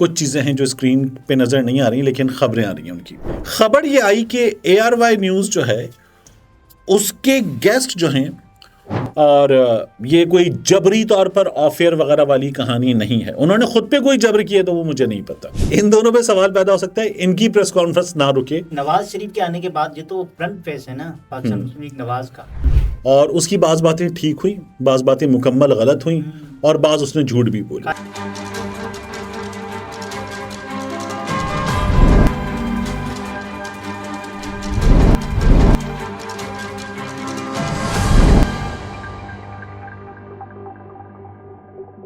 कुछ चीज़ें हैं जो स्क्रीन पे नज़र नहीं आ रही लेकिन खबरें आ रही हैं उनकी। खबर ये आई कि ARY न्यूज़ जो है उसके गेस्ट जो हैं, और ये कोई जबरी तौर पर ऑफेयर वगैरह वाली कहानी नहीं है, उन्होंने खुद पे कोई जबर किया तो वो मुझे नहीं पता। इन दोनों पे सवाल पैदा हो सकता है, इनकी प्रेस कॉन्फ्रेंस ना रुके। नवाज शरीफ के आने के बाद ये तो फ्रंट फेस है ना पाकिस्तान मुस्लिम लीग नवाज का, और उसकी बाज़ बातें ठीक हुई, बाज़ बातें मुकम्मल गलत हुई और बाज़ उसने झूठ भी बोला।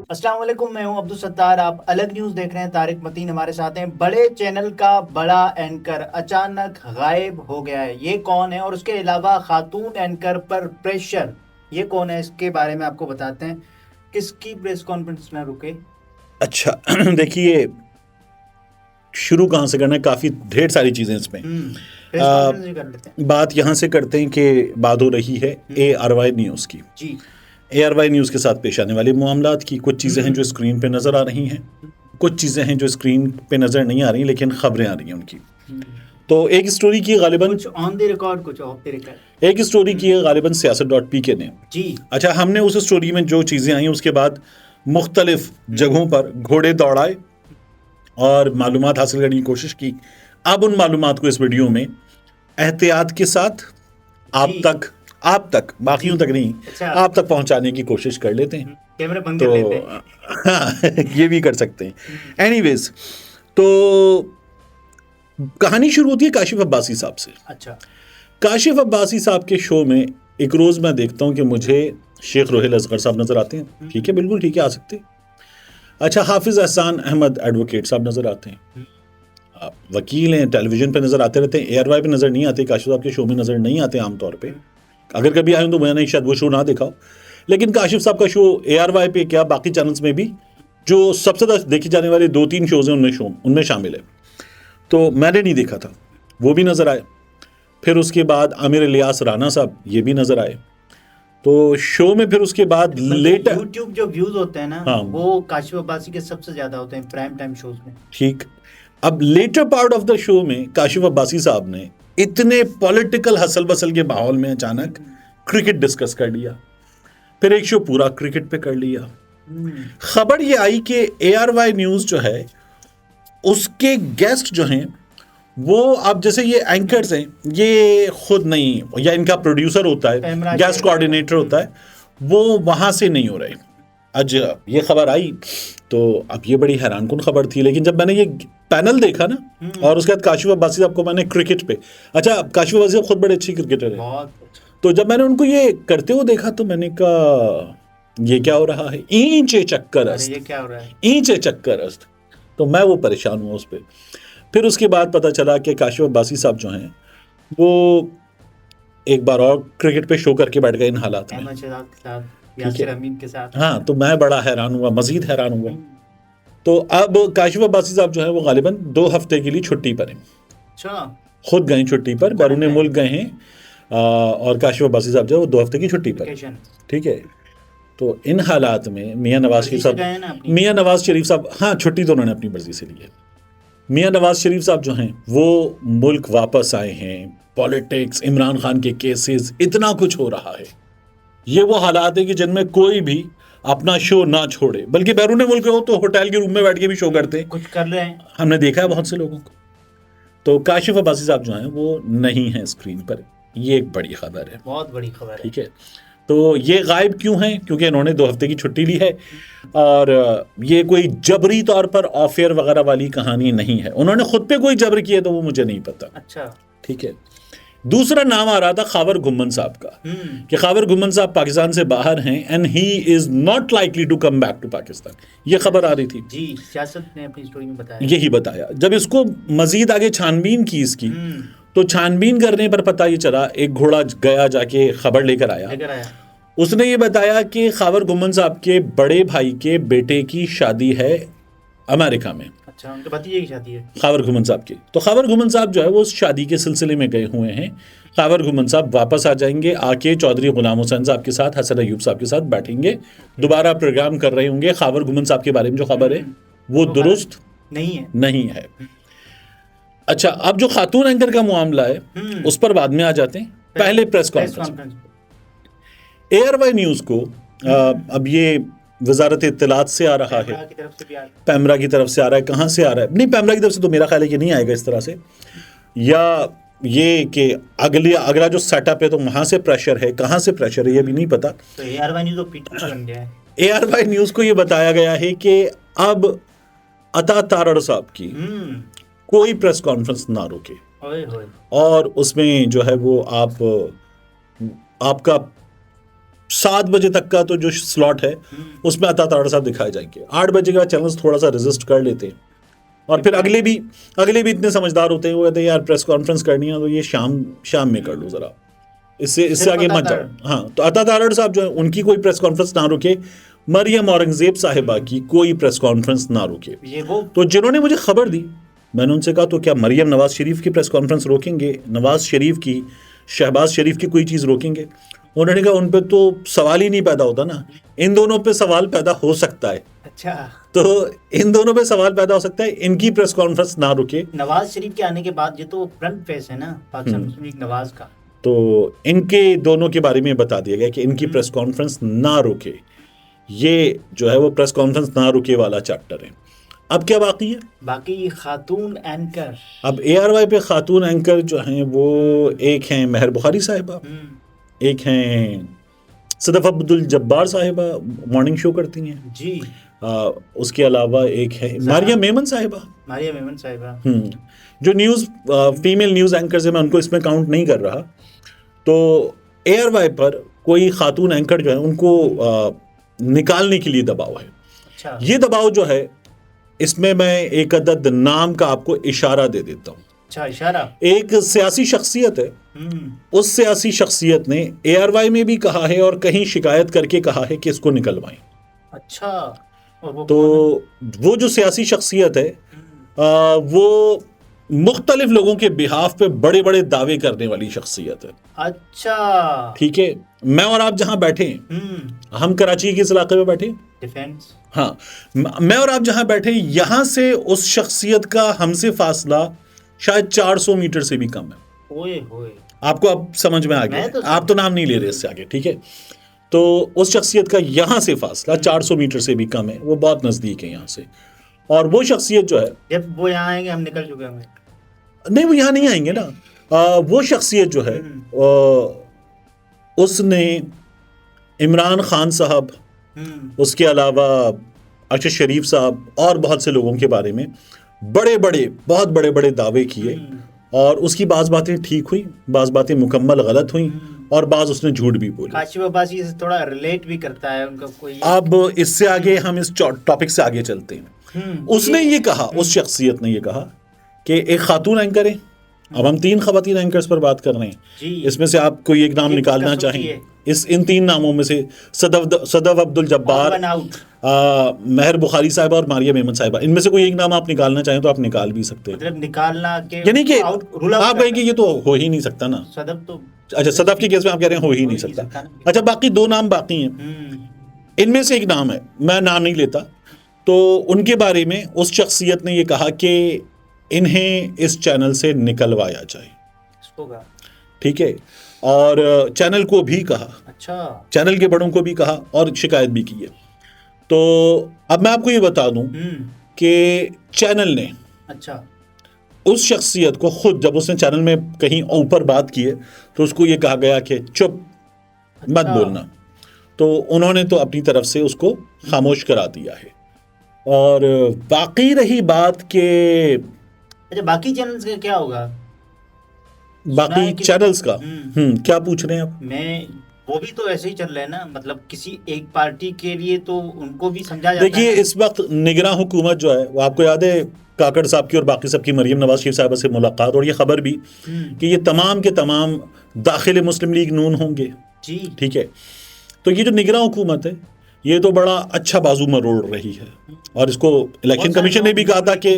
अस्सलाम वालेकुम, मैं हूं अब्दुल सत्तार। आप अलग न्यूज़ देख रहे हैं। तारिक मतीन हमारे साथ हैं। बड़े चैनल का बड़ा एंकर अचानक गायब हो गया है, ये कौन है? और उसके अलावा खातून एंकर पर प्रेशर, ये कौन है? इसके बारे में आपको बताते हैं। किसकी प्रेस कॉन्फ्रेंस में रुके? अच्छा देखिए, शुरू कहाँ से करना है, काफ़ी ढेर सारी चीज़ें इसमें। प्रेस कॉन्फ्रेंस ही कर लेते हैं। बात यहाँ से करते हैं कि बात हो रही है ARY न्यूज़ की। जी, ARY न्यूज़ के साथ पेश आने वाले मामलात की। कुछ चीज़ें हैं जो स्क्रीन पे नज़र आ रही हैं, कुछ चीज़ें हैं जो स्क्रीन पे नज़र नहीं आ रही लेकिन खबरें आ रही हैं उनकी। तो एक स्टोरी की गालिबन कुछ ऑन द रिकॉर्ड, कुछ ऑफ द रिकॉर्ड। एक स्टोरी की है गालिबन siyaset.pk ने। जी, अच्छा, हमने उस स्टोरी में जो चीज़ें आई उसके बाद मुख्तलिफ जगहों पर घोड़े दौड़ाए और मालूमात हासिल करने की कोशिश की। अब उन मालूमात को इस वीडियो में एहतियात के साथ आप तक बाकियों तक नहीं, अच्छा। आप तक पहुंचाने की कोशिश कर लेते हैं। कैमरे बंद कर लेते हैं। हाँ, ये भी कर सकते हैं। एनीवेज, तो कहानी शुरू होती है काशिफ अब्बासी साहब से। अच्छा, काशिफ अब्बासी साहब के शो में एक रोज़ मैं देखता हूँ कि मुझे शेख रोहिल असगर साहब नज़र आते हैं। ठीक है, बिल्कुल ठीक है, आ सकते हैं। अच्छा, हाफिज़ एहसान अहमद एडवोकेट साहब नज़र आते हैं। आप वकील हैं, टेलीविज़न पे नज़र आते रहते हैं, ARY पे नज़र नहीं आते, काशिफ साहब के शो में नज़र नहीं आते आमतौर पे। अगर कभी आए तो मैंने शायद वो शो ना देखा हो, लेकिन काशिफ साहब का शो ARY पे क्या बाकी चैनल्स में भी जो सबसे ज़्यादा देखी जाने वाले 2-3 शोज़ हैं उनमें शामिल है। तो मैंने नहीं देखा था, वो भी नज़र आए। फिर उसके बाद आमिर इलियास राना साहब, ये भी नज़र आए। तो शो में फिर उसके बाद लेटर YouTube जो व्यूज होते हैं ना, हाँ। वो काशिफ अब्बासी के सबसे ज्यादा होते हैं प्राइम टाइम शोज में। ठीक, अब latter part of the show में काशिफ अब्बासी साहब ने इतने पॉलिटिकल हसल बसल के माहौल में अचानक क्रिकेट डिस्कस कर लिया। फिर एक शो पूरा क्रिकेट पे कर लिया। खबर ये आई कि ARY न्यूज़ जो है उसके गेस्ट जो हैं वो, अब जैसे ये एंकर्स हैं, ये खुद नहीं, या इनका प्रोड्यूसर होता है, गेस्ट कोऑर्डिनेटर होता है, वो वहाँ से नहीं हो रहे। आज ये खबर आई तो अब ये बड़ी हैरानकुन खबर थी, लेकिन जब मैंने ये पैनल देखा ना, और उसके बाद काशिफ अब्बासी साहब को मैंने क्रिकेट पे, अच्छा काशिफ अब्बासी साहब खुद बड़े अच्छे क्रिकेटर हैं, बहुत अच्छा। तो जब मैंने उनको ये करते हुए देखा तो मैंने कहा ये क्या हो रहा है, ईंचे चक्कर अस्त, ये क्या हो रहा है? ईंचे चक्कर अस्त। तो मैं वो परेशान हुआ उस पर। फिर उसके बाद पता चला कि काशिफ अब्बासी साहब जो हैं वो एक बार और क्रिकेट पे शो करके बैठ गए इन हालात में। अहमद शहजाद के साथ, यासिर अमीन के साथ। हाँ, तो मैं बड़ा हैरान हुआ, मजीद हैरान हुआ। तो अब काशिफ अब्बासी साहब जो है वो गालिबन 2 हफ्ते के लिए छुट्टी पर हैं। अच्छा, खुद गए छुट्टी पर, बैरून मुल्क गए हैं, और काशिफ अब्बासी साहब जो है वो 2 हफ्ते की छुट्टी पर। वेकेशन। ठीक है, तो इन हालात में मियाँ नवाज शरीफ मर्जी से गए ना साहब, अपनी? मियाँ नवाज शरीफ साहब, हाँ छुट्टी तो उन्होंने अपनी मर्जी से ली है। मियाँ नवाज शरीफ साहब जो हैं वो मुल्क वापस आए हैं। पॉलिटिक्स, इमरान खान के केसेस, इतना कुछ हो रहा है। ये वो हालात है कि जिनमें कोई भी अपना शो ना छोड़े, बल्कि बैरून मुल्क हो तो होटल के रूम में बैठ के भी शो करते हैं, कुछ कर रहे हैं। हमने देखा है बहुत से लोगों को। तो काशिफ अब्बासी साहब जो हैं वो नहीं हैं स्क्रीन पर, ये एक बड़ी खबर है, बहुत बड़ी खबर है। ठीक है। तो ये गायब क्यों हैं? क्योंकि इन्होंने 2 हफ्ते की छुट्टी ली है, और ये कोई जबरी तौर पर ऑफेयर वगैरह वाली कहानी नहीं है, उन्होंने खुद पे कोई जबर किया तो वो मुझे नहीं पता। अच्छा, ठीक है। दूसरा नाम आ रहा था खावर घुम्मन साहब का, कि खावर घुम्मन साहब पाकिस्तान से बाहर हैं and he is not likely to come back to Pakistan, ये खबर आ रही थी। जी, सियासत ने अपनी स्टोरी में बताया, यही बताया। जब इसको मजीद आगे छानबीन की इसकी, तो छानबीन करने पर पता ये चला, एक घोड़ा गया जाके खबर लेकर आया। उसने ये बताया कि खावर घुम्मन साहब के बड़े भाई के बेटे की शादी है अमेरिका में। अच्छा, उनके भतीजे की शादी है खावर घुम्मन साहब की। तो खावर घुम्मन साहब जो है वो उस शादी के सिलसिले में गए हुए हैं। खावर घुम्मन साहब वापस आ जाएंगे, आके चौधरी गुलाम हुसैन साहब के साथ, हसन अयूब साहब के साथ बैठेंगे, दोबारा प्रोग्राम कर रहे होंगे। खावर घुम्मन साहब के बारे में जो खबर है वो दुरुस्त नहीं है। अच्छा, अब जो खातून एंकर का मामला है उस पर बाद में आ जाते हैं, पहले प्रेस कॉन्फ्रेंस। ARY न्यूज़ को अब ये वजारत इत्तलात से आ रहा है, पैमरा की तरफ से आ रहा है। कहाँ से आ रहा है? नहीं, पैमरा की तरफ से तो मेरा ख्याल है कि नहीं आएगा इस तरह से, या ये कि अगला जो सेटअप है तो वहाँ से प्रेशर है, कहाँ से प्रेशर है ये भी नहीं पता। तो ARY न्यूज़ तो पीटीआई बन गया है। ARY न्यूज़ को ये बताया गया है कि अब अता तारड़ साहब की कोई प्रेस कॉन्फ्रेंस ना रोके, और उसमें जो है वो आपका 7 बजे तक का तो जो स्लॉट है उसमें अता तारड़ साहब दिखाए जाएंगे। 8 बजे के बाद चैनल्स थोड़ा सा रेजिस्ट कर लेते हैं, और फिर अगले भी इतने समझदार होते हैं, वो कहते हैं यार प्रेस कॉन्फ्रेंस करनी है तो ये शाम में कर लो जरा, इससे आगे मत जाओ। हाँ, तो अता तारड़ साहब जो है उनकी कोई प्रेस कॉन्फ्रेंस ना रुके, मरियम औरंगजेब साहिबा की कोई प्रेस कॉन्फ्रेंस ना रुके। तो जिन्होंने मुझे खबर दी, मैंने उनसे कहा तो क्या मरियम नवाज शरीफ की प्रेस कॉन्फ्रेंस रोकेंगे, नवाज शरीफ की, शहबाज शरीफ की कोई चीज़ रोकेंगे? उन्होंने कहा उन पे तो सवाल ही नहीं पैदा होता ना, इन दोनों पे सवाल पैदा हो सकता है। अच्छा, तो इन दोनों पे सवाल पैदा हो सकता है, इनकी प्रेस कॉन्फ्रेंस ना रुके। नवाज शरीफ के आने के बाद ये तो फ्रंट फेस है ना पाकिस्तान मुस्लिम लीग नवाज का, तो इनके दोनों के बारे में बता दिया गया कि इनकी प्रेस कॉन्फ्रेंस ना रुके। ये जो है वो प्रेस कॉन्फ्रेंस ना रुके वाला चैप्टर है। अब क्या बाकी है? बाकी खातून एंकर। अब ARY पे खातून एंकर जो हैं वो एक हैं महर बुखारी साहिबा, एक हैं सदफ अब्दुल जब्बार साहिबा, मॉर्निंग शो करती हैं जी। उसके अलावा एक है मारिया मेमन साहिबा। जो फीमेल न्यूज़ एंकर्स है, मैं उनको इसमें काउंट नहीं कर रहा। तो ARY पर कोई खातून एंकर जो है उनको निकालने के लिए दबाव है। अच्छा। ये दबाव जो है इसमें मैं एक अदद नाम का आपको इशारा दे देता हूँ। अच्छा, इशारा। एक सियासी शख्सियत है, उस सियासी शख्सियत ने ARY में भी कहा है और कहीं शिकायत करके कहा है कि इसको निकलवाएं। अच्छा। और वो जो सियासी शख्सियत है वो मुख्तलिफ लोगों के बिहाफ पे बड़े बड़े दावे करने वाली शख्सियत है। अच्छा, ठीक है। मैं और आप जहां बैठे, हम कराची के इस इलाके में बैठे, डिफेंस। हाँ, मैं और आप जहां बैठे, यहां से उस शख्सियत का हमसे फासला शायद 400 मीटर से भी कम है। ओए होए। आपको अब समझ में आ गया? तो आप तो नाम नहीं ले रहे इससे आगे, ठीक है। तो उस शख्सियत का यहां से फासला 400 मीटर से भी कम है, वो बहुत नजदीक है यहां से। और वो शख्सियत जो है, जब वो यहाँ आएंगे हम निकल चुके होंगे। नहीं, वो यहाँ नहीं आएंगे ना। वो शख्सियत जो है उसने इमरान खान साहब, उसके अलावा अरशद शरीफ साहब और बहुत से लोगों के बारे में बहुत बड़े बड़े दावे किए, और उसकी बाज़ बातें ठीक हुई, बाज़ बातें मुकम्मल गलत हुई, और बाज़ उसने झूठ भी बोली। काशिफ अब्बासी से थोड़ा रिलेट भी करता है उनका कोई। अब इससे आगे हम इस टॉपिक से आगे चलते हैं। उसने ये कहा, उस शख्सियत ने ये कहा कि एक खातून एंकर है। अब हम 3 खवातीन एंकर्स पर बात कर रहे हैं, इसमें से आप कोई एक नाम निकालना चाहें? इन 3 नामों में से सदफ अब्दुल जब्बार, महर बुखारी साहिबा और मारिया मेमन साहिबा, इनमें से कोई एक नाम आप निकालना चाहें तो आप निकाल भी सकते हैं। मतलब निकालना के यानी कि आप कहेंगे ये तो हो ही नहीं सकता ना। सदफ तो, अच्छा, सदफ के केस में आप कह रहे हैं हो ही नहीं सकता। अच्छा, बाकी 2 नाम बाकी हैं, इनमें से एक नाम है, मैं नाम नहीं लेता, तो उनके बारे में उस शख्सियत ने ये कहा कि इन्हें इस चैनल से निकलवाया जाए। ठीक है। और चैनल को भी कहा, अच्छा, चैनल के बड़ों को भी कहा और शिकायत भी की है। तो अब मैं आपको ये बता दूं कि चैनल ने, अच्छा, उस शख्सियत को खुद, जब उसने चैनल में कहीं ऊपर बात की है तो उसको ये कहा गया कि चुप, मत बोलना। तो उन्होंने तो अपनी तरफ से उसको खामोश करा दिया है। और बाकी रही बात के, अच्छा, बाकी चैनल्स का क्या होगा? बाकी चैनल्स का क्या पूछ रहे हैं आप? वो भी तो ऐसे ही चल रहे हैं ना, मतलब किसी एक पार्टी के लिए तो उनको भी समझा जाता है। देखिए, इस वक्त निगरान हुकूमत जो है, वो आपको याद है काकड़ साहब की और बाकी सबकी मरियम नवाज शरीफ साहबा से मुलाकात, और ये खबर भी कि ये तमाम के तमाम दाखिल मुस्लिम लीग नून होंगे जी। ठीक है। तो ये जो निगरान हुकूमत है ये तो बड़ा अच्छा बाजू मरोड़ रही है, और इसको इलेक्शन कमीशन ने भी कहा था कि,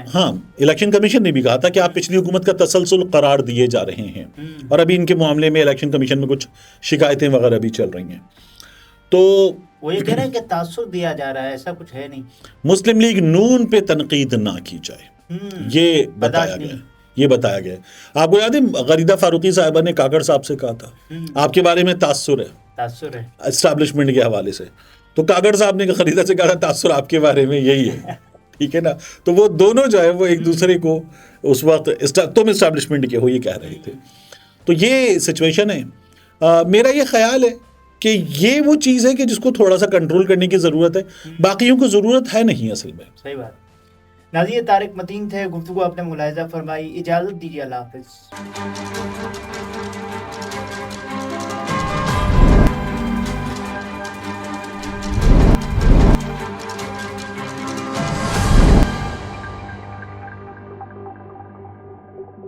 हाँ, इलेक्शन कमीशन ने भी कहा था कि आप पिछली हुकूमत का तसलसल करार दिए जा रहे हैं, और अभी इनके मामले में इलेक्शन कमीशन में कुछ शिकायतें वगैरह भी चल रही हैं। तो वो ये कह रहे हैं कि तासुर दिया जा रहा है, ऐसा कुछ है नहीं। मुस्लिम लीग नून पे तनकीद ना की जाए, ये बताया बर्दाश्त गया नहीं। है, ये बताया गया है। आपको याद है गरीदा फारूकी साहिबा ने काकड़ साहब से कहा था आपके बारे में तासुर है तासुर है। एस्टैब्लिशमेंट के हवाले से, तो काकड़ साहब ने गरीदा से कहा था तासुर आपके बारे में यही है। ठीक है ना, तो वो दोनों जो है वो एक दूसरे को उस वक्त तुम एस्टैब्लिशमेंट के हो ये कह रहे थे। तो ये सिचुएशन है। मेरा ये ख्याल है कि ये वो चीज़ है कि जिसको थोड़ा सा कंट्रोल करने की ज़रूरत है, बाकियों को ज़रूरत है नहीं असल में। सही बात। नाज़िर तारिक मतीन थे, गुफ्तगू आपने मुलाहिज़ा फरमाई। इजाज़त दीजिए, अल्लाह हाफ़िज़।